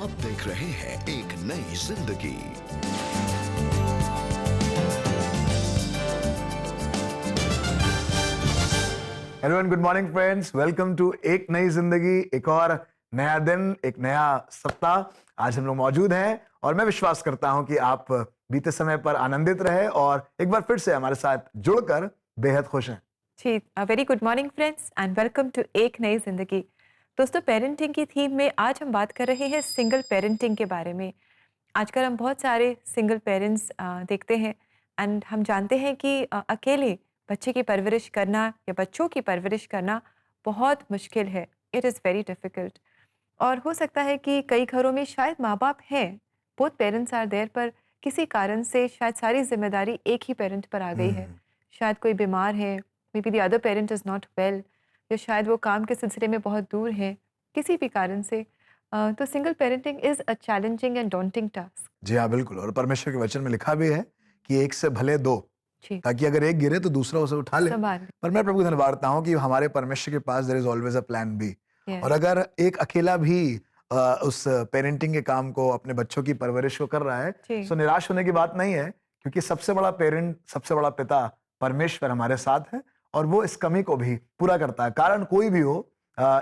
आप देख रहे हैं एक नई जिंदगी। Hello and good morning friends, welcome to एक नई जिंदगी। एक और नया दिन, एक नया सप्ताह। आज हम लोग मौजूद हैं और मैं विश्वास करता हूं कि आप बीते समय पर आनंदित रहे और एक बार फिर से हमारे साथ जुड़कर बेहद खुश हैं। जी, very good morning friends and welcome to एक नई जिंदगी। दोस्तों, पेरेंटिंग की थीम में आज हम बात कर रहे हैं सिंगल पेरेंटिंग के बारे में। आजकल हम बहुत सारे सिंगल पेरेंट्स देखते हैं एंड हम जानते हैं कि अकेले बच्चे की परवरिश करना या बच्चों की परवरिश करना बहुत मुश्किल है। It is very difficult. और हो सकता है कि कई घरों में शायद माँ बाप हैं, बोथ पेरेंट्स आर देयर, पर किसी कारण से शायद सारी जिम्मेदारी एक ही पेरेंट पर आ गई है। शायद कोई बीमार है, may be the other parent is not well, या शायद वो काम के सिलसिले में बहुत दूर है, किसी भी कारण से। तो single parenting is a challenging and daunting task. जी हाँ, बिल्कुल। और परमेश्वर के वचन में लिखा भी है कि एक से भले दो, जी, ताकि अगर एक गिरे तो दूसरा उसे उठा ले। संभाल। पर मैं प्रभु को धन्यवाद हूं कि हमारे परमेश्वर के पास there is always a plan B. और यस, अगर एक अकेला भी उस पेरेंटिंग के काम को, अपने बच्चों की परवरिश को कर रहा है, जी, तो निराश होने की बात नहीं है, क्योंकि सबसे बड़ा पेरेंट, सबसे बड़ा पिता परमेश्वर हमारे साथ है और वो इस कमी को भी पूरा करता है। कारण कोई भी हो,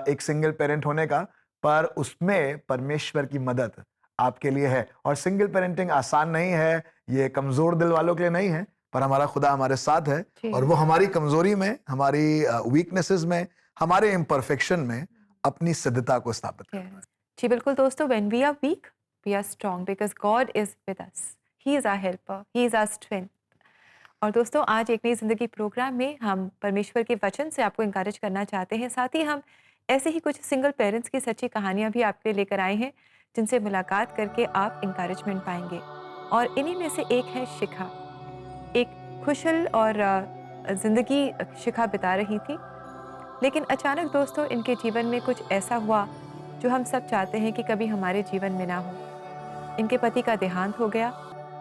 एक सिंगल पेरेंट होने का, पर उसमें परमेश्वर की मदद आपके लिए है। और सिंगल पेरेंटिंग आसान नहीं है, ये कमजोर दिल वालों के लिए नहीं है, पर हमारा खुदा हमारे साथ है जी, और वो हमारी कमजोरी में, हमारी वीकनेसेस में, हमारे इम्परफेक्शन में अपनी सिद्धता को स्थापित करता है। यस। जी, बिल्कुल दोस्तों, when we are weak we are strong because God is with us. He is our helper, he is our strength. और दोस्तों, आज एक नई ज़िंदगी प्रोग्राम में हम परमेश्वर के वचन से आपको इनकरेज करना चाहते हैं। साथ ही हम ऐसे ही कुछ सिंगल पेरेंट्स की सच्ची कहानियाँ भी आपके लिए लेकर आए हैं, जिनसे मुलाकात करके आप इनकरेजमेंट पाएँगे। और इन्हीं में से एक है शिखा। एक खुशल और ज़िंदगी शिखा बिता रही थी। लेकिन अचानक दोस्तों, इनके जीवन में कुछ ऐसा हुआ जो हम सब चाहते हैं कि कभी हमारे जीवन में ना हो। इनके पति का देहांत हो गया।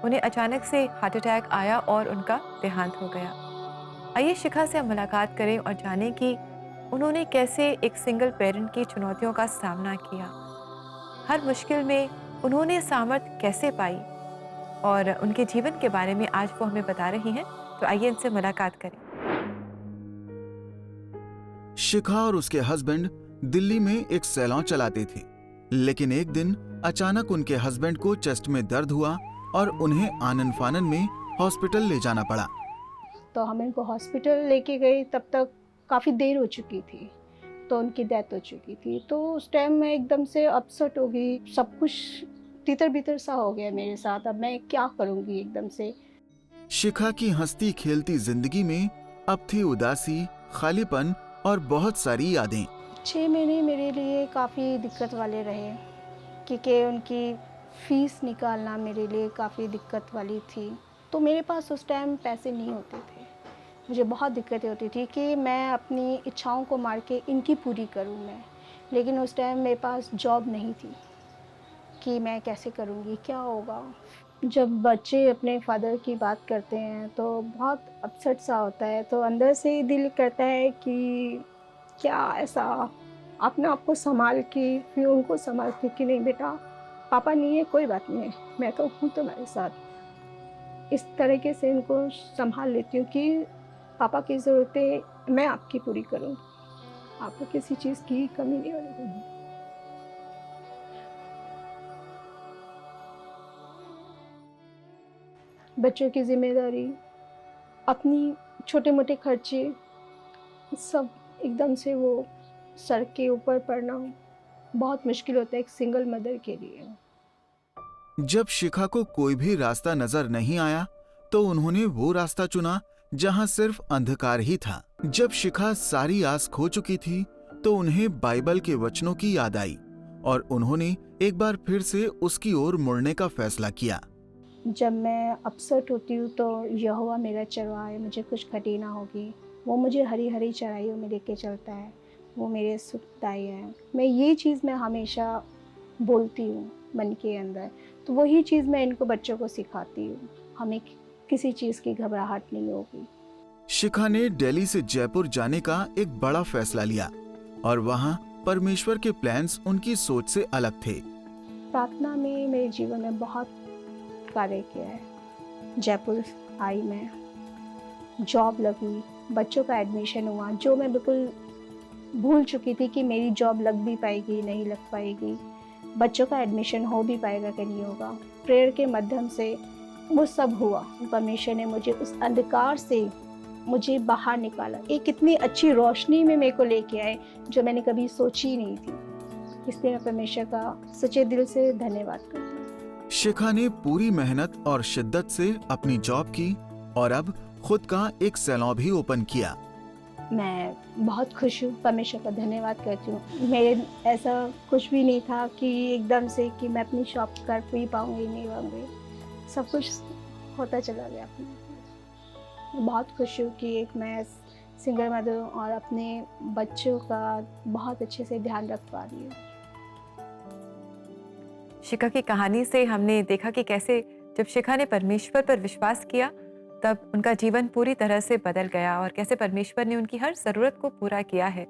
उन्हें अचानक से हार्ट अटैक आया और उनका देहांत हो गया। आइए शिखा से हम मुलाकात करें और जानें कि उन्होंने कैसे एक सिंगल पेरेंट की चुनौतियों का सामना किया। हर मुश्किल में उन्होंने सामर्थ्य कैसे पाई, और उनके जीवन के बारे में आज वो हमें बता रही हैं। तो आइए इनसे मुलाकात करें। शिखा और उसके हस्बैंड दिल्ली में एक सैलून चलाते थे, लेकिन एक दिन अचानक उनके हस्बैंड को चेस्ट में दर्द हुआ और उन्हें आनन फानन में हॉस्पिटल ले जाना पड़ा। तो हम इनको हॉस्पिटल लेके गए, तब तक काफ़ी देर हो चुकी थी, तो उनकी डेथ हो चुकी थी। तो उस टाइम मैं एकदम से अपसेट हो गई, सब कुछ तितर बितर सा हो गया मेरे साथ। अब मैं क्या करूँगी एकदम से। शिखा की हंसती खेलती जिंदगी में अब थी उदासी, खालीपन और बहुत सारी यादें। 6 महीने मेरे लिए काफ़ी दिक्कत वाले रहे, क्योंकि उनकी फ़ीस निकालना मेरे लिए काफ़ी दिक्कत वाली थी। तो मेरे पास उस टाइम पैसे नहीं होते थे। मुझे बहुत दिक्कतें होती थी कि मैं अपनी इच्छाओं को मार के इनकी पूरी करूं मैं। लेकिन उस टाइम मेरे पास जॉब नहीं थी कि मैं कैसे करूंगी, क्या होगा। जब बच्चे अपने फादर की बात करते हैं तो बहुत अपसेट सा होता है, तो अंदर से दिल करता है कि क्या ऐसा अपने आप को संभाल के फिर उनको संभालती कि नहीं बेटा, पापा नहीं है, कोई बात नहीं है, मैं तो हूँ तुम्हारे साथ। इस तरीके से इनको संभाल लेती हूँ कि पापा की ज़रूरतें मैं आपकी पूरी करूँ, आपको किसी चीज़ की कमी नहीं होने दूँगी। बच्चों की ज़िम्मेदारी, अपनी छोटे-मोटे खर्चे, सब एकदम से वो सर के ऊपर पड़ना बहुत मुश्किल होता है एक सिंगल मदर के लिए। जब शिखा को कोई भी रास्ता नजर नहीं आया, तो उन्होंने वो रास्ता चुना जहां सिर्फ अंधकार ही था। जब शिखा सारी आस खो चुकी थी, तो उन्हें बाइबल के वचनों की याद आई और उन्होंने एक बार फिर से उसकी ओर मुड़ने का फैसला किया। जब मैं अपसेट होती हूँ तो यहोवा मेरा चरवाहा है, मुझे कुछ घटी ना होगी। वो मुझे हरी हरी चराइयों में लेके चलता है, वो मेरे सुखदाई है। मैं ये चीज़ मैं हमेशा बोलती हूँ मन के अंदर, तो वही चीज़ मैं इनको बच्चों को सिखाती हूँ। हमें किसी चीज़ की घबराहट नहीं होगी। शिखा ने दिल्ली से जयपुर जाने का एक बड़ा फैसला लिया और वहां परमेश्वर के प्लान्स उनकी सोच से अलग थे। प्रार्थना में मेरे जीवन में बहुत कार्य किया है। जयपुर आई मैं, जॉब लगी, बच्चों का एडमिशन हुआ, जो मैं बिल्कुल भूल चुकी थी कि मेरी जॉब लग भी पाएगी नहीं लग पाएगी, बच्चों का एडमिशन हो भी पाएगा कि नहीं होगा। प्रेयर के माध्यम से वो सब हुआ। परमेश्वर ने मुझे उस अंधकार से मुझे बाहर निकाला, एक इतनी अच्छी रोशनी में मेरे को लेके आए जो मैंने कभी सोची नहीं थी। इसलिए मैं परमेश्वर का सच्चे दिल से धन्यवाद करती हूँ। शिखा ने पूरी मेहनत और शिद्दत से अपनी जॉब की और अब खुद का एक सैलून भी ओपन किया। मैं बहुत खुश हूँ, परमेश्वर का धन्यवाद करती हूँ। मेरे ऐसा कुछ भी नहीं था कि एकदम से कि मैं अपनी शॉप कर भी पाऊँगी नहीं पाऊँगी, सब कुछ होता चला गया अपने। मैं बहुत खुश हूँ कि एक मैं सिंगल मदर हूँ और अपने बच्चों का बहुत अच्छे से ध्यान रख पा रही हूँ। शिखा की कहानी से हमने देखा कि कैसे जब शिखा ने परमेश्वर पर विश्वास किया तब उनका जीवन पूरी तरह से बदल गया और कैसे परमेश्वर ने उनकी हर ज़रूरत को पूरा किया है।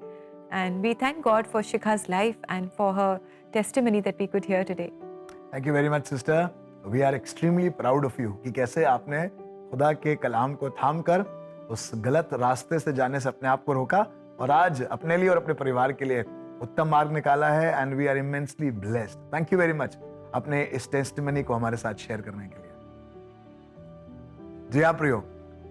And we thank God for Shikha's life and for her testimony that we could hear today. Thank you very much sister, we are extremely proud of you कि कैसे आपने खुदा के कलाम को थाम कर उस गलत रास्ते से जाने से अपने आप को रोका और आज अपने लिए और अपने परिवार के लिए उत्तम मार्ग निकाला है। And we are immensely blessed. Thank you very much अपने इस टेस्टिमनी को हमारे साथ शेयर करने के लिए। जी हाँ प्रियो,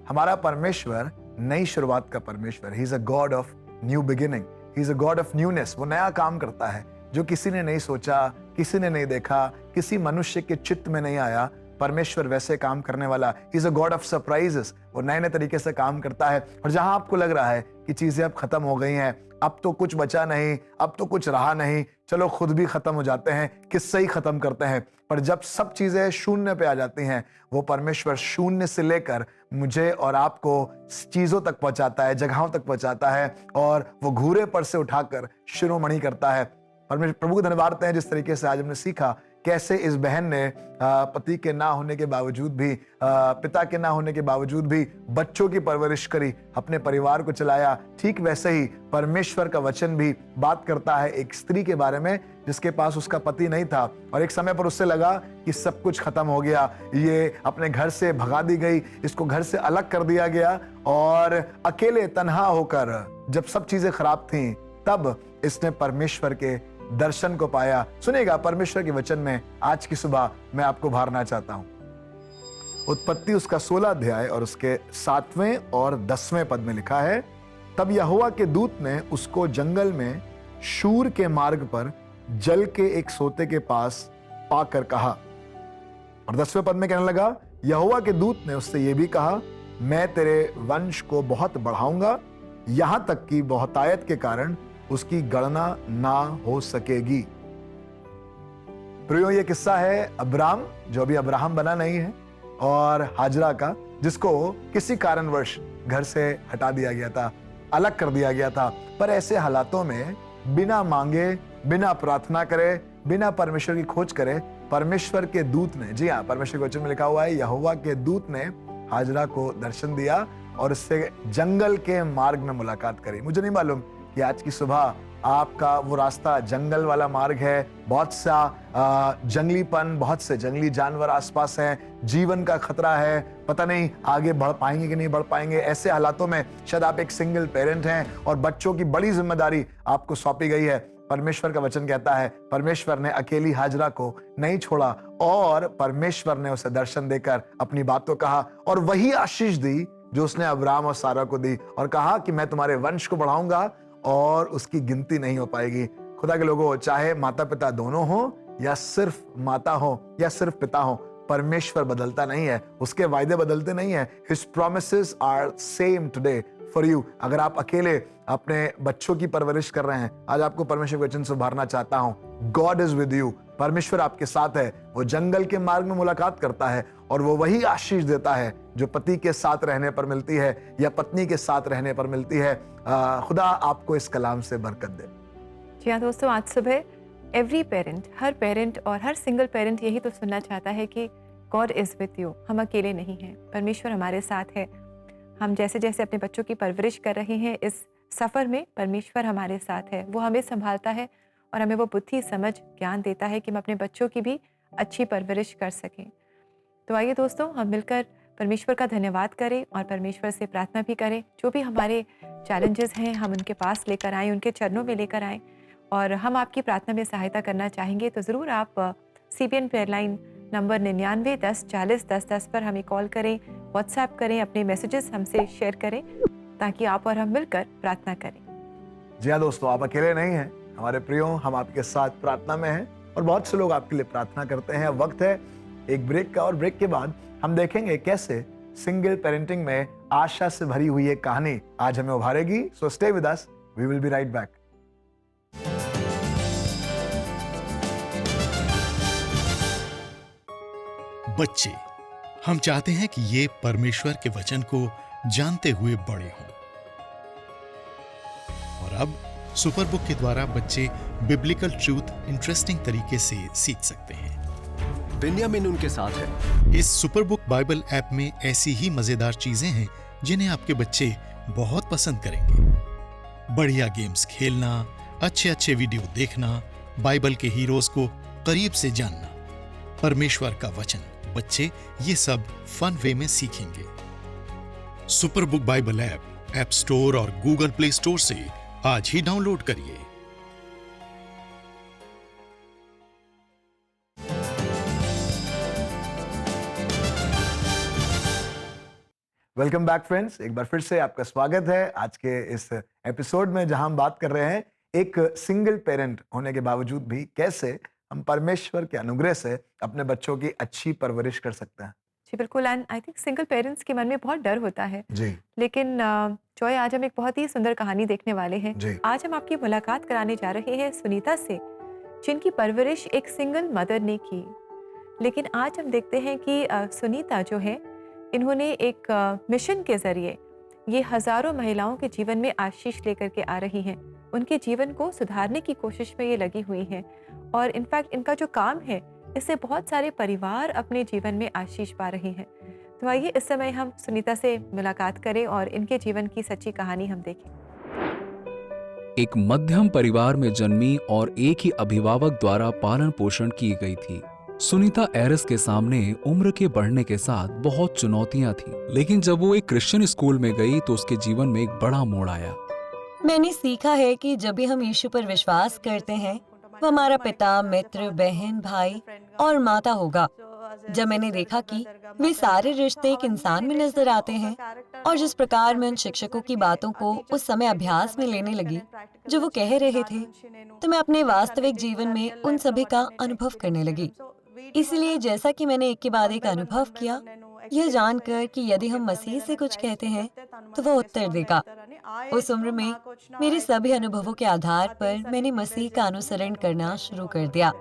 हमारा परमेश्वर नई शुरुआत का परमेश्वर, he is a God of new beginning, he is a God of newness. वो नया काम करता है जो किसी ने नहीं सोचा, किसी ने नहीं देखा, किसी मनुष्य के चित्त में नहीं आया। परमेश्वर वैसे काम करने वाला, he is a God of surprises. वो नए नए तरीके से काम करता है और जहां आपको लग रहा है कि चीजें अब खत्म हो गई हैं, अब तो कुछ बचा नहीं, अब तो कुछ रहा नहीं, चलो खुद भी खत्म हो जाते हैं, किससे ही खत्म करते हैं। पर जब सब चीजें शून्य पे आ जाती हैं, वो परमेश्वर शून्य से लेकर मुझे और आपको चीजों तक पहुंचाता है, जगहों तक पहुंचाता है और वो घूरे पर से उठाकर शिरोमणि करता है। परमेश्वर प्रभु को धन्यवाद हैं जिस तरीके से आज हमने सीखा कैसे इस बहन ने पति के ना होने के बावजूद भी, पिता के ना होने के बावजूद भी बच्चों की परवरिश करी, अपने परिवार को चलाया। ठीक वैसे ही परमेश्वर का वचन भी बात करता है एक स्त्री के बारे में जिसके पास उसका पति नहीं था और एक समय पर उससे लगा कि सब कुछ खत्म हो गया, ये अपने घर से भगा दी गई, इसको घर से अलग कर दिया गया और अकेले तन्हा होकर जब सब चीजें खराब थीं तब इसने परमेश्वर के दर्शन को पाया। सुनिएगा परमेश्वर के वचन में आज की सुबह मैं आपको भारना चाहता हूं। उत्पत्ति उसका 16 अध्याय और उसके 7वें और 10वें पद में लिखा है, तब यहोवा के दूत ने उसको जंगल में शूर के मार्ग पर जल के एक सोते के पास पाकर कहा। और 10वें पद में कहने लगा, यहोवा के दूत ने उससे यह भी कहा, मैं तेरे वंश को बहुत बढ़ाऊंगा, यहां तक कि बहुतायत के कारण उसकी गणना ना हो सकेगी। प्रियो, ये किस्सा है अब्राम, जो अभी अब्राहम बना नहीं है, और हाजरा का, जिसको किसी कारणवश घर से हटा दिया गया था, अलग कर दिया गया था। पर ऐसे हालातों में बिना मांगे, बिना प्रार्थना करे, बिना परमेश्वर की खोज करे, परमेश्वर के दूत ने, जी हाँ, परमेश्वर के वचन में लिखा हुआ है, यहोवा के दूत ने हाजरा को दर्शन दिया और उससे जंगल के मार्ग में मुलाकात करी। मुझे नहीं मालूम कि आज की सुबह आपका वो रास्ता जंगल वाला मार्ग है, बहुत सा जंगलीपन, बहुत से जंगली जानवर आसपास हैं, जीवन का खतरा है, पता नहीं आगे बढ़ पाएंगे कि नहीं बढ़ पाएंगे। ऐसे हालातों में शायद आप एक सिंगल पेरेंट हैं और बच्चों की बड़ी जिम्मेदारी आपको सौंपी गई है। परमेश्वर का वचन कहता है परमेश्वर ने अकेली हाजरा को नहीं छोड़ा और परमेश्वर ने उसे दर्शन देकर अपनी बात को कहा और वही आशीष दी जो उसने अब्राम और सारा को दी और कहा कि मैं तुम्हारे वंश को बढ़ाऊंगा और उसकी गिनती नहीं हो पाएगी। खुदा के लोगों, चाहे माता पिता दोनों हो या सिर्फ माता हो या सिर्फ पिता हो, परमेश्वर बदलता नहीं है, उसके वायदे बदलते नहीं है। His promises are same today for you। अगर आप अकेले अपने बच्चों की परवरिश कर रहे हैं, आज आपको परमेश्वर के वचन से उभारना चाहता हूं, गॉड इज विद यू। परमेश्वर आपके साथ है। वो जंगल के मार्ग में मुलाकात करता है और वो वही आशीष देता है जो पति के साथ रहने पर मिलती है या पत्नी के साथ रहने पर मिलती है। खुदा आपको इस कलाम से बरकत दे। जी हाँ दोस्तों, आज सुबह एवरी पेरेंट, हर पेरेंट और हर सिंगल पेरेंट यही तो सुनना चाहता है कि गॉड इज़ विद यू, हम अकेले नहीं हैं, परमेश्वर हमारे साथ है। हम जैसे जैसे अपने बच्चों की परवरिश कर रहे हैं इस सफ़र में, परमेश्वर हमारे साथ है, वो हमें संभालता है और हमें वो बुद्धि, समझ, ज्ञान देता है कि हम अपने बच्चों की भी अच्छी परवरिश कर सकें। तो आइए दोस्तों, हम मिलकर परमेश्वर का धन्यवाद करें और परमेश्वर से प्रार्थना भी करें। जो भी हमारे चैलेंजेस हैं हम उनके पास लेकर आएँ, उनके चरणों में लेकर आएँ। और हम आपकी प्रार्थना में सहायता करना चाहेंगे तो ज़रूर आप CBN प्रेयर लाइन नंबर 99 10 40 10 10 पर हमें कॉल करें, व्हाट्सएप करें, अपने मैसेजेस हमसे शेयर करें ताकि आप और हम मिलकर प्रार्थना करें। जी हाँ दोस्तों, आप अकेले नहीं हैं हमारे प्रियो, हम आपके साथ प्रार्थना में हैं और बहुत से लोग आपके लिए प्रार्थना करते हैं। वक्त है एक ब्रेक का और ब्रेक के बाद हम देखेंगे कैसे सिंगल पेरेंटिंग में आशा से भरी हुई एक कहानी आज हमें उभारेगी। So stay with us, we will be right back. बच्चे, हम चाहते हैं कि ये परमेश्वर के वचन को जानते हुए बड़े हों। और अब सुपर बुक के द्वारा बच्चे बिब्लिकल ट्रूथ इंटरेस्टिंग तरीके से सीख सकते हैं। बेन्यामिन उनके साथ है। इस सुपर बुक बाइबल ऐप में ऐसी ही मजेदार चीजें हैं जिन्हें आपके बच्चे बहुत पसंद करेंगे। बढ़िया गेम्स खेलना, अच्छे वीडियो देखना, बाइबल के हीरोज को करीब से जानना, परमेश्वर का वचन, बच्चे ये सब फन वे में सीखेंगे। Super book Bible app store और गूगल प्ले स्टोर से आज ही डाउनलोड करिए। वेलकम बैक फ्रेंड्स, एक बार फिर से आपका स्वागत है आज के इस एपिसोड में जहां हम बात कर रहे हैं एक सिंगल पेरेंट होने के बावजूद भी कैसे हम परमेश्वर के अनुग्रह से अपने बच्चों की अच्छी परवरिश कर सकते हैं। जी बिल्कुल। And I think single parents के मन में बहुत डर होता है जी लेकिन जॉय, आज हम एक बहुत ही सुंदर कहानी देखने वाले हैं। जी। आज हम आपकी मुलाकात कराने जा रहे हैं सुनीता से, जिनकी परवरिश एक सिंगल मदर ने की। लेकिन आज हम देखते हैं कि सुनीता जो है, इन्होंने एक मिशन के जरिए ये हजारों महिलाओं के जीवन में आशीष लेकर के आ रही हैं। उनके जीवन को सुधारने की कोशिश में ये लगी हुई हैं और इनफैक्ट इनका जो काम है इससे बहुत सारे परिवार अपने जीवन में आशीष पा रहे हैं। तो आइए इस समय हम सुनीता से मुलाकात करें और इनके जीवन की सच्ची कहानी हम देखें। एक मध्यम परिवार में जन्मी और एक ही अभिभावक द्वारा पालन पोषण की गई थी। सुनीता एरिस के सामने उम्र के बढ़ने के साथ बहुत चुनौतियां थी, लेकिन जब वो एक क्रिश्चियन स्कूल में गई तो उसके जीवन में एक बड़ा मोड़ आया। मैंने सीखा है कि जब भी हम यीशु पर विश्वास करते हैं, वो हमारा पिता, मित्र, बहन, भाई और माता होगा। जब मैंने देखा कि वे सारे रिश्ते एक इंसान में नजर आते हैं और जिस प्रकार मैं उन शिक्षकों की बातों को उस समय अभ्यास में लेने लगी जो वो कह रहे थे, तो मैं अपने वास्तविक जीवन में उन सभी का अनुभव करने लगी। इसलिए जैसा कि मैंने एक के बाद एक अनुभव किया, यह जानकर कि यदि हम मसीह से कुछ कहते हैं तो वह उत्तर देगा। उस उम्र में मेरे सभी अनुभवों के आधार पर मैंने मसीह का अनुसरण करना शुरू कर दिया।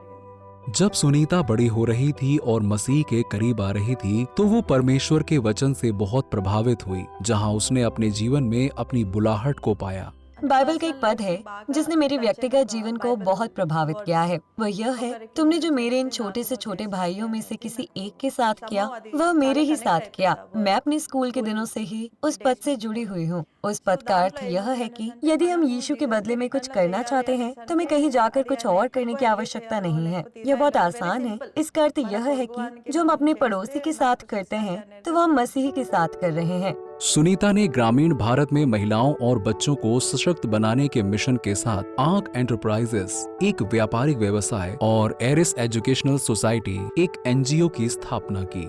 जब सुनीता बड़ी हो रही थी और मसीह के करीब आ रही थी तो वो परमेश्वर के वचन से बहुत प्रभावित हुई, जहां उसने अपने जीवन में अपनी बुलाहट को पाया। बाइबल का एक पद है जिसने मेरे व्यक्तिगत जीवन को बहुत प्रभावित किया है। वह यह है, तुमने जो मेरे इन छोटे से छोटे भाइयों में से किसी एक के साथ किया, वह मेरे ही साथ किया। मैं अपने स्कूल के दिनों से ही उस पद से जुड़ी हुई हूँ। उस पद का अर्थ यह है कि यदि हम यीशु के बदले में कुछ करना चाहते हैं तो हमें कहीं जाकर कुछ और करने की आवश्यकता नहीं है। यह बहुत आसान है। इसका अर्थ यह है कि जो हम अपने पड़ोसी के साथ करते हैं तो वह हम मसीह के साथ कर रहे हैं। सुनीता ने ग्रामीण भारत में महिलाओं और बच्चों को सशक्त बनाने के मिशन के साथ आर्क एंटरप्राइजेस, एक व्यापारिक व्यवसाय, और एरिस एजुकेशनल सोसाइटी, एक NGO की स्थापना की।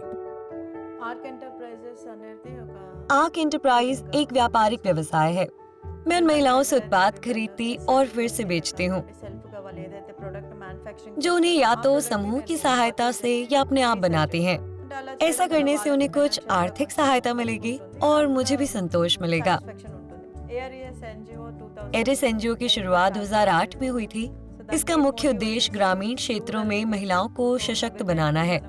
आर्क एंटरप्राइज एक व्यापारिक व्यवसाय है। मैं उन महिलाओं से उत्पाद खरीदती और फिर से बेचती हूँ जो उन्हें या तो समूह की सहायता से या अपने आप बनाती हैं। ऐसा करने से उन्हें कुछ आर्थिक सहायता मिलेगी और मुझे भी संतोष मिलेगा। एरिस NGO की शुरुआत 2008 में हुई थी। इसका मुख्य उद्देश्य ग्रामीण क्षेत्रों में महिलाओं को सशक्त बनाना है।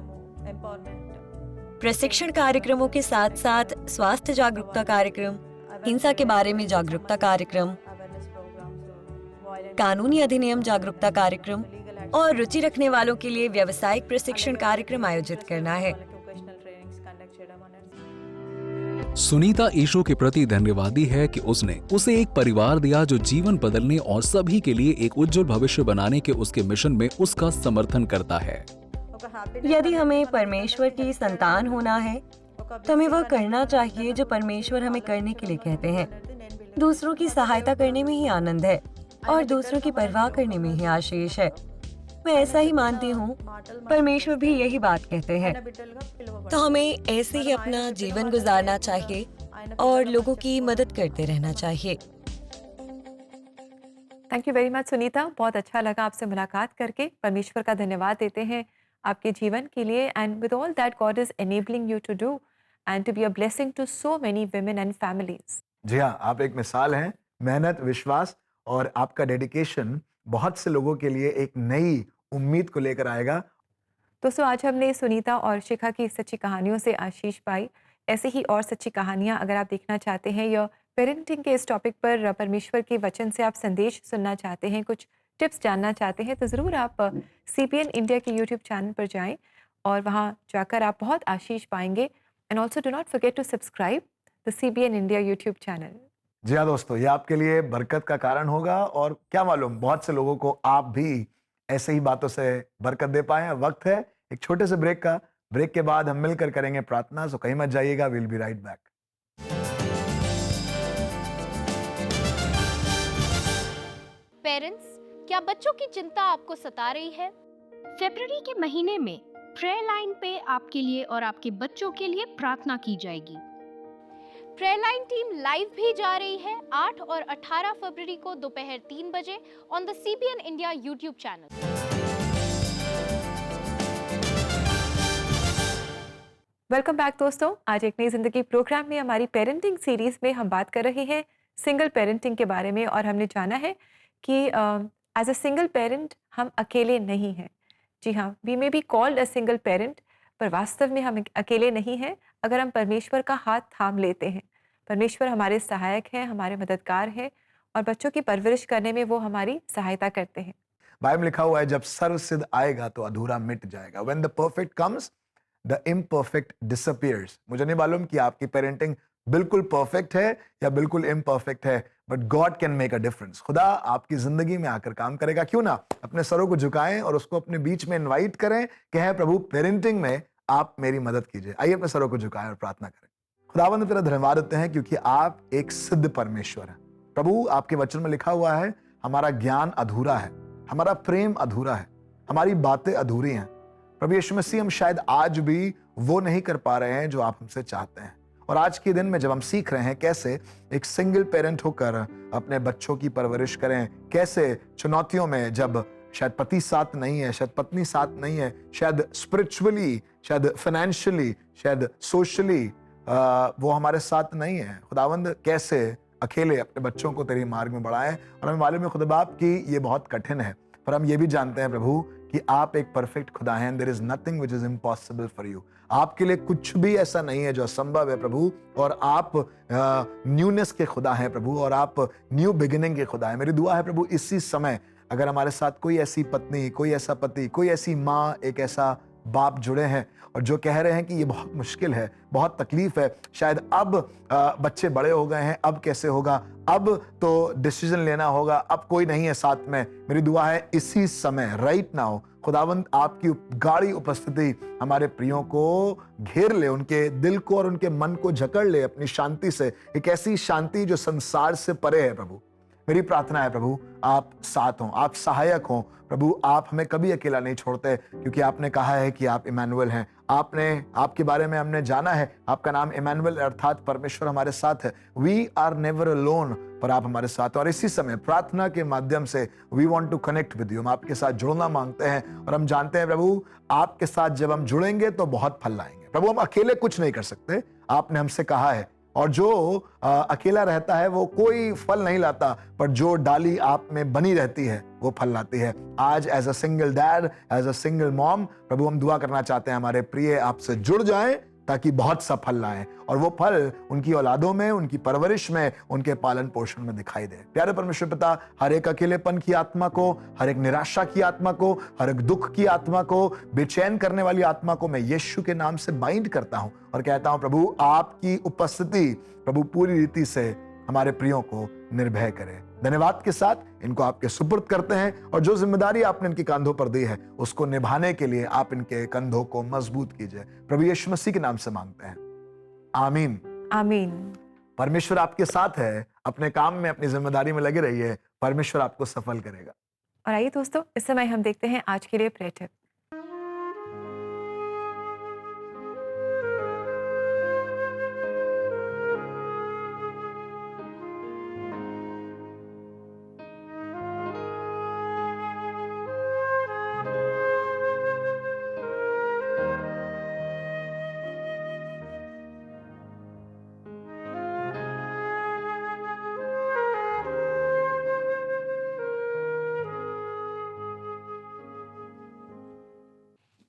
प्रशिक्षण कार्यक्रमों के साथ साथ स्वास्थ्य जागरूकता कार्यक्रम, हिंसा के बारे में जागरूकता कार्यक्रम, कानूनी अधिनियम जागरूकता कार्यक्रम और रुचि रखने वालों के लिए व्यावसायिक प्रशिक्षण कार्यक्रम आयोजित करना है। सुनीता यीशु के प्रति धन्यवादी है कि उसने उसे एक परिवार दिया जो जीवन बदलने और सभी के लिए एक उज्जवल भविष्य बनाने के उसके मिशन में उसका समर्थन करता है। यदि हमें परमेश्वर की संतान होना है तो हमें वह करना चाहिए जो परमेश्वर हमें करने के लिए कहते हैं। दूसरों की सहायता करने में ही आनंद है और दूसरों की परवाह करने में ही आशीष है। मैं ऐसा ही मानती हूँ, परमेश्वर भी यही बात कहते हैं। तो हमें ऐसे ही अपना जीवन गुजारना चाहिए और लोगों की मदद करते रहना चाहिए। Thank you very much Sunita, बहुत अच्छा लगा आपसे मुलाकात करके। परमेश्वर का धन्यवाद देते हैं आपके जीवन के लिए and with all that God is enabling you to do and to be a blessing to so many women and families. जी हाँ, आप एक मिसाल हैं। मेहनत, विश्वास और आपका डेडिकेशन बहुत से लोगों के लिए एक नई उम्मीद को लेकर आएगा। दोस्तों, आज हमने सुनीता और शिखा की सच्ची कहानियों से आशीष पाई। ऐसे ही और सच्ची कहानियां अगर आप देखना चाहते हैं या पेरेंटिंग के इस टॉपिक पर परमेश्वर के वचन से आप संदेश सुनना चाहते हैं, कुछ टिप्स जानना चाहते हैं, तो ज़रूर आप CBN इंडिया के YouTube चैनल पर जाएं और वहां जाकर आप बहुत आशीष पाएंगे। And also do not forget to subscribe the CBN India YouTube channel. जी हाँ दोस्तों, ये आपके लिए बरकत का कारण होगा और क्या मालूम बहुत से लोगों को आप भी ऐसे ही बातों से बरकत दे पाए। वक्त है एक छोटे से ब्रेक का। ब्रेक के बाद हम मिलकर करेंगे प्रार्थना, सो कहीं मत जाइएगा। Will be right back. Parents, क्या बच्चों की चिंता आपको सता रही है? फरवरी के महीने में प्रेयर लाइन पे आपके लिए और आपके बच्चों के लिए प्रार्थना की जाएगी। प्रेयर लाइन टीम लाइव भी जा रही है 8 और 18 फरवरी को दोपहर 3 बजे on the CBN India YouTube channel. Welcome back दोस्तों। आज एक नई जिंदगी प्रोग्राम में हमारी पेरेंटिंग सीरीज में हम बात कर रहे हैं सिंगल पेरेंटिंग के बारे में और हमने जाना है कि एज अ सिंगल पेरेंट हम अकेले नहीं हैं। जी हाँ, we may be called a single parent, पर वास्तव में हम अकेले नहीं हैं अगर हम परमेश्वर का हाथ थाम लेते हैं। परमेश्वर हमारे सहायक हैं, हमारे मददगार हैं और बच्चों की परवरिश करने में वो हमारी सहायता करते हैं। बाइबल में लिखा हुआ है, जब सर्व सिद्ध आएगा तो अधूरा मिट जाएगा। When the perfect comes, the imperfect disappears। मुझे नहीं मालूम कि आपकी पेरेंटिंग बिल्कुल परफेक्ट है या बिल्कुल इम्परफेक्ट है, but God can make a difference. खुदा आपकी जिंदगी में आकर काम करेगा। क्यों ना अपने सरों को झुकाएं और उसको अपने बीच में इनवाइट करें कि है प्रभु, पेरेंटिंग में आप मेरी मदद कीजिए। आइए अपने सरों को झुकाएं और प्रार्थना करें। खुदावंद तेरा धन्यवाद देते हैं क्योंकि आप एक सिद्ध परमेश्वर हैं। प्रभु, आपके वचन में लिखा हुआ है, हमारा ज्ञान अधूरा है, हमारा प्रेम अधूरा है, हमारी बातें अधूरी हैं। प्रभु यीशु मसीह, हम शायद आज भी वो नहीं कर पा रहे हैं जो आप हमसे चाहते हैं। और आज के दिन में जब हम सीख रहे हैं कैसे एक सिंगल पेरेंट होकर अपने बच्चों की परवरिश करें, कैसे चुनौतियों में जब शायद पति साथ नहीं है, शायद पत्नी साथ नहीं है, शायद स्पिरिचुअली, शायद फाइनेंशियली, शायद सोशली वो हमारे साथ नहीं है, खुदावंद कैसे अकेले अपने बच्चों को तेरे मार्ग में बढ़ाएं। और हमें मालूम है खुदा बाप कि ये बहुत कठिन है, पर हम ये भी जानते हैं प्रभु कि आप एक परफेक्ट खुदा हैं। There is nothing which is impossible for you. आपके लिए कुछ भी ऐसा नहीं है जो असंभव है प्रभु। और आप न्यूनेस के खुदा हैं प्रभु, और आप न्यू बिगिनिंग के खुदा हैं। मेरी दुआ है प्रभु, इसी समय अगर हमारे साथ कोई ऐसी पत्नी, कोई ऐसा पति, कोई ऐसी माँ, एक ऐसा बाप जुड़े हैं और जो कह रहे हैं कि ये बहुत मुश्किल है, बहुत तकलीफ है, शायद अब बच्चे बड़े हो गए हैं, अब कैसे होगा, अब तो डिसीजन लेना होगा, अब कोई नहीं है साथ में। मेरी दुआ है इसी समय, राइट नाउ, खुदावंद आपकी गाढ़ी उपस्थिति हमारे प्रियों को घेर ले, उनके दिल को और उनके मन को जकड़ ले अपनी शांति से, एक ऐसी शांति जो संसार से परे है प्रभु। मेरी प्रार्थना है प्रभु, आप साथ हों, आप सहायक हों प्रभु। आप हमें कभी अकेला नहीं छोड़ते क्योंकि आपने कहा है कि आप इमैनुअल हैं। आपके बारे में हमने जाना है, आपका नाम इमैनुअल अर्थात परमेश्वर हमारे साथ है। वी आर नेवर अलोन, पर आप हमारे साथ। और इसी समय प्रार्थना के माध्यम से we want to connect with you, हम आपके साथ जुड़ना मांगते हैं। और हम जानते हैं प्रभु, आपके साथ जब हम जुड़ेंगे तो बहुत फल लाएंगे प्रभु। हम अकेले कुछ नहीं कर सकते, आपने हमसे कहा है। और जो अकेला रहता है वो कोई फल नहीं लाता, पर जो डाली आप में बनी रहती है वो फल लाती है। आज as a single dad, as a single mom प्रभु, हम दुआ करना चाहते हैं हमारे प्रिय आपसे जुड़ जाएं, ताकि बहुत सा फल लाएं और वो फल उनकी औलादों में, उनकी परवरिश में, उनके पालन पोषण में दिखाई दे। प्यारे परमेश्वर पिता, हर एक अकेलेपन की आत्मा को, हर एक निराशा की आत्मा को, हर एक दुख की आत्मा को, बेचैन करने वाली आत्मा को मैं यीशु के नाम से बाइंड करता हूं और कहता हूं प्रभु, आपकी उपस्थिति प्रभु पूरी रीति से हमारे प्रियों को निर्भय करे। धन्यवाद के साथ इनको आपके सुपुर्द करते हैं और जो जिम्मेदारी आपने इनके कंधों पर दी है उसको निभाने के लिए आप इनके कंधों को मजबूत कीजिए। प्रभु यीशु मसीह के नाम से मांगते हैं, आमीन। आमीन। परमेश्वर आपके साथ है, अपने काम में, अपनी जिम्मेदारी में लगे रहिए, परमेश्वर आपको सफल करेगा। और आइए दोस्तों, इस समय हम देखते हैं आज के लिए प्रेयर टिप।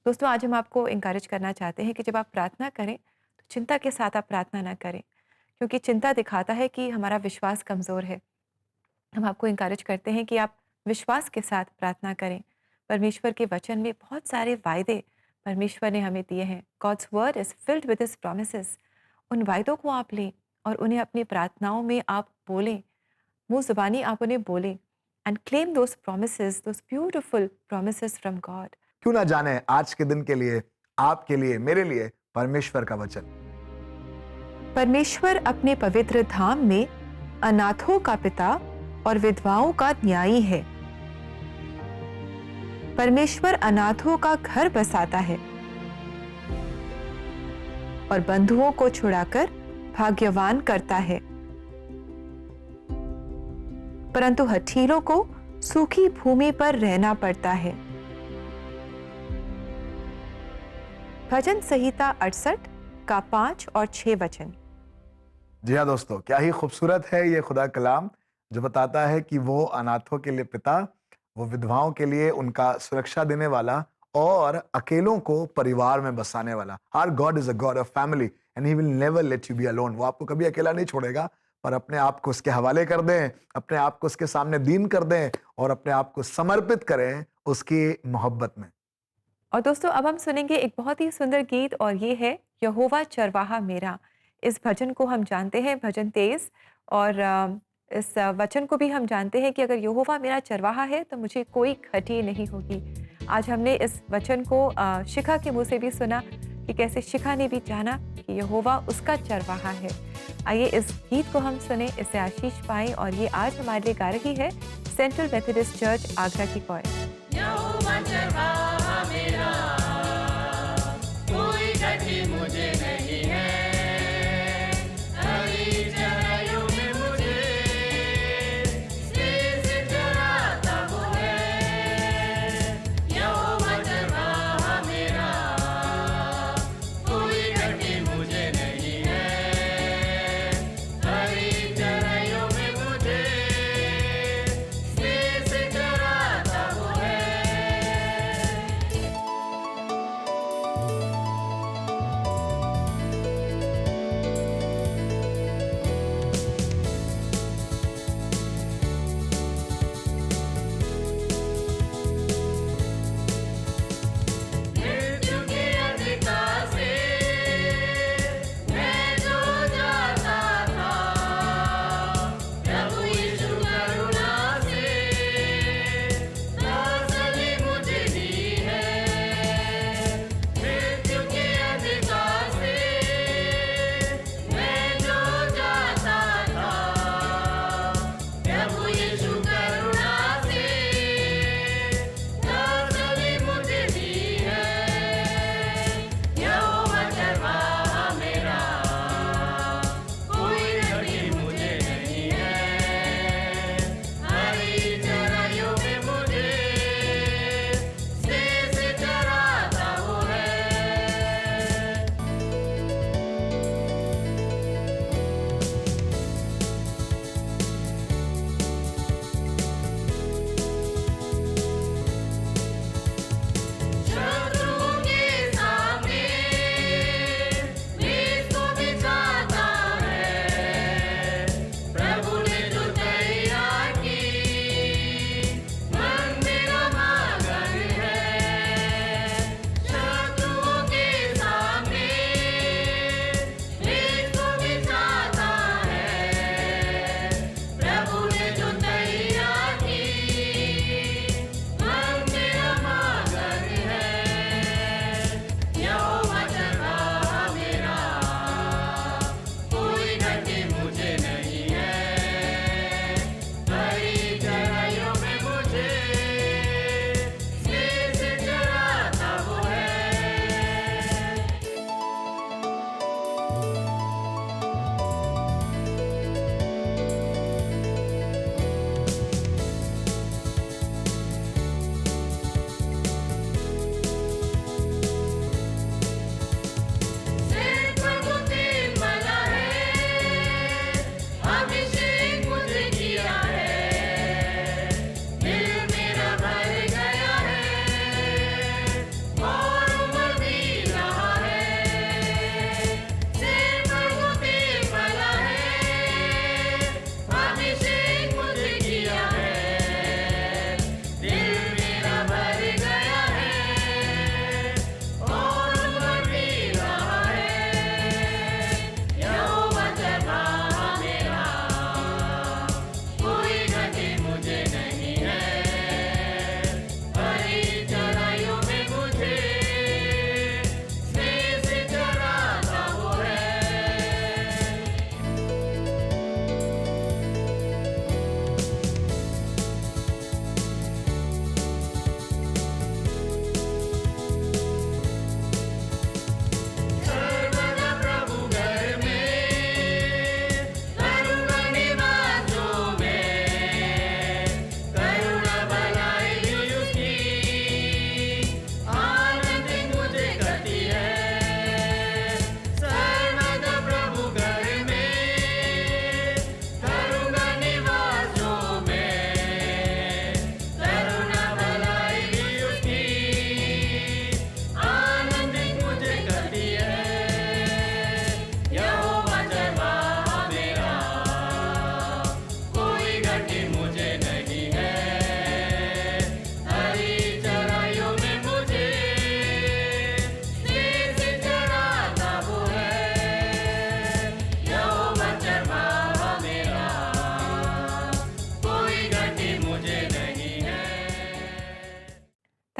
दोस्तों, आज हम आपको इंकरेज करना चाहते हैं कि जब आप प्रार्थना करें तो चिंता के साथ आप प्रार्थना ना करें, क्योंकि चिंता दिखाता है कि हमारा विश्वास कमज़ोर है। हम आपको इंकरेज करते हैं कि आप विश्वास के साथ प्रार्थना करें। परमेश्वर के वचन में बहुत सारे वायदे परमेश्वर ने हमें दिए हैं। God's word is filled with his promises. उन वायदों को आप लें और उन्हें अपनी प्रार्थनाओं में आप बोलें, मुँह ज़ुबानी आप उन्हें बोलें and claim those promises, those beautiful promises from God. क्यों ना जाने आज के दिन के लिए, आपके लिए, मेरे लिए परमेश्वर का वचन। परमेश्वर अपने पवित्र धाम में अनाथों का पिता और विधवाओं का न्यायी है। परमेश्वर अनाथों का घर बसाता है और बंधुओं को छुड़ाकर भाग्यवान करता है, परंतु हठीलों को सूखी भूमि पर रहना पड़ता है। भजन संहिता 68 का 5 और 6 वचन। जी हाँ दोस्तों, क्या ही खूबसूरत है ये खुदा कलाम जो बताता है कि वो अनाथों के लिए पिता, वो विधवाओं के लिए उनका सुरक्षा देने वाला और अकेलों को परिवार में बसाने वाला। Our God is a God of family and he will never let you be alone। वो आपको कभी अकेला नहीं छोड़ेगा, पर अपने आप को उसके हवाले कर दें, अपने आप को उसके सामने दीन कर दें और अपने आप को समर्पित करें उसकी मोहब्बत में। और दोस्तों, अब हम सुनेंगे एक बहुत ही सुंदर गीत और ये है यहोवा चरवाहा मेरा। इस भजन को हम जानते हैं, भजन 23, और इस वचन को भी हम जानते हैं कि अगर यहोवा मेरा चरवाहा है तो मुझे कोई घटी नहीं होगी। आज हमने इस वचन को शिखा के मुंह से भी सुना कि कैसे शिखा ने भी जाना कि यहोवा उसका चरवाहा है। आइए इस गीत को हम सुने, इससे आशीष पाएं। और ये आज हमारे लिए गा रही है सेंट्रल मेथोडिस्ट चर्च आगरा की कोयर। मुझे नहीं है, हरी चराइयों में मुझे से चराता वो है। यहोवा चरवाहा मेरा, कोई घटी मुझे नहीं है, हरी चराइयों में मुझे से चराता वो है।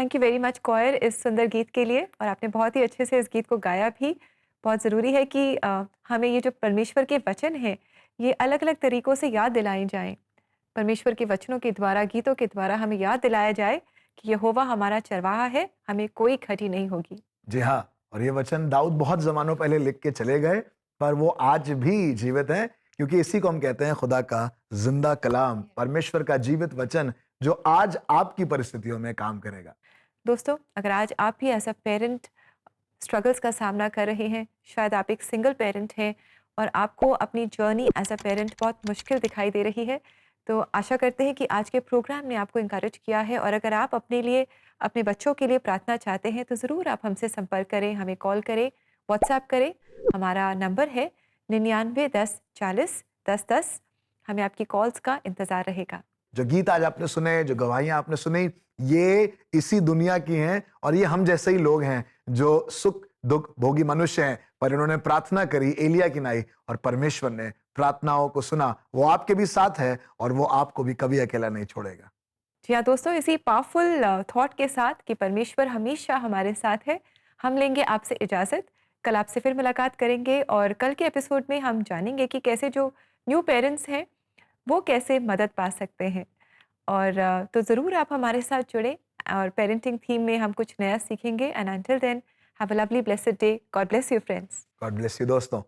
Thank you very much coir इस सुंदर गीत के लिए, और आपने बहुत ही अच्छे से इस गीत को गाया भी। बहुत ज़रूरी है कि हमें ये जो परमेश्वर के वचन हैं ये अलग अलग तरीक़ों से याद दिलाए जाएं। परमेश्वर के वचनों के द्वारा, गीतों के द्वारा हमें याद दिलाया जाए कि यहोवा हमारा चरवाहा है, हमें कोई घटी नहीं होगी। जी हाँ, और ये वचन दाऊद बहुत ज़मानों पहले लिख के चले गए, पर वो आज भी जीवित है, क्योंकि इसी को हम कहते हैं खुदा का जिंदा कलाम, परमेश्वर का जीवित वचन जो आज आपकी परिस्थितियों में काम करेगा। दोस्तों, अगर आज आप भी एज अ पेरेंट स्ट्रगल्स का सामना कर रहे हैं, शायद आप एक सिंगल पेरेंट हैं और आपको अपनी जर्नी एज अ पेरेंट बहुत मुश्किल दिखाई दे रही है, तो आशा करते हैं कि आज के प्रोग्राम ने आपको इंकरेज किया है। और अगर आप अपने लिए, अपने बच्चों के लिए प्रार्थना चाहते हैं तो ज़रूर आप हमसे संपर्क करें, हमें कॉल करें, व्हाट्सएप करें। हमारा नंबर है 99 10 40 10 10। हमें आपकी कॉल्स का इंतज़ार रहेगा। जो गीत आज आपने सुने, जो गवाहियां आपने सुनी, ये इसी दुनिया की हैं और ये हम जैसे ही लोग हैं जो सुख दुख भोगी मनुष्य हैं, पर इन्होंने प्रार्थना करी एलिया की नाई और परमेश्वर ने प्रार्थनाओं को सुना। वो आपके भी साथ है और वो आपको भी कभी अकेला नहीं छोड़ेगा। जी हाँ दोस्तों, इसी पावरफुल थॉट के साथ कि परमेश्वर हमेशा हमारे साथ है, हम लेंगे आपसे इजाज़त। कल आपसे फिर मुलाकात करेंगे और कल के एपिसोड में हम जानेंगे कि कैसे जो न्यू पेरेंट्स हैं वो कैसे मदद पा सकते हैं। और तो ज़रूर आप हमारे साथ जुड़े और पेरेंटिंग थीम में हम कुछ नया सीखेंगे। And until then have a lovely blessed day. God bless you friends. God bless you दोस्तों।